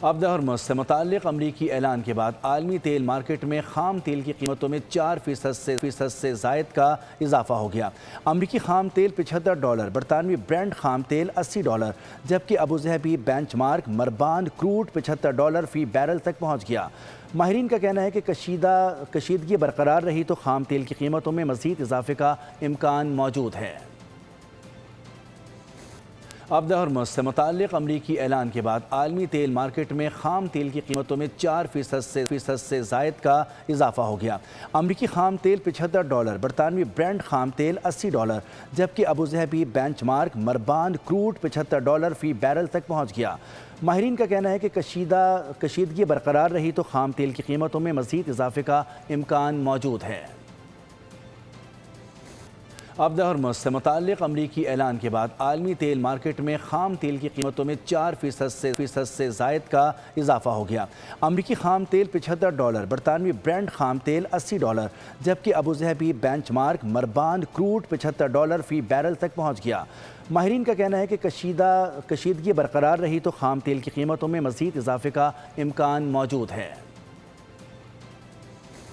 ابدا ہرمز سے متعلق امریکی اعلان کے بعد عالمی تیل مارکیٹ میں خام تیل کی قیمتوں میں 4% سے زائد کا اضافہ ہو گیا۔ امریکی خام تیل $75، برطانوی برنٹ خام تیل $80، جبکہ ابوظہبی بینچ مارک مربان کروڈ $75 فی بیرل تک پہنچ گیا۔ ماہرین کا کہنا ہے کہ کشیدگی برقرار رہی تو خام تیل کی قیمتوں میں مزید اضافے کا امکان موجود ہے۔ ابدا ہرمز سے متعلق امریکی اعلان کے بعد عالمی تیل مارکیٹ میں خام تیل کی قیمتوں میں 4% سے زائد کا اضافہ ہو گیا۔ امریکی خام تیل $75، برطانوی برنٹ خام تیل $80، جبکہ ابوظہبی بینچ مارک مربان کروڈ $75 فی بیرل تک پہنچ گیا۔ ماہرین کا کہنا ہے کہ کشیدگی برقرار رہی تو خام تیل کی قیمتوں میں مزید اضافے کا امکان موجود ہے۔ ابدا ہرمز سے متعلق امریکی اعلان کے بعد عالمی تیل مارکیٹ میں خام تیل کی قیمتوں میں 4% سے زائد کا اضافہ ہو گیا۔ امریکی خام تیل $75، برطانوی برنٹ خام تیل $80، جبکہ ابوظہبی بینچ مارک مربان کروڈ $75 فی بیرل تک پہنچ گیا۔ ماہرین کا کہنا ہے کہ کشیدگی برقرار رہی تو خام تیل کی قیمتوں میں مزید اضافے کا امکان موجود ہے۔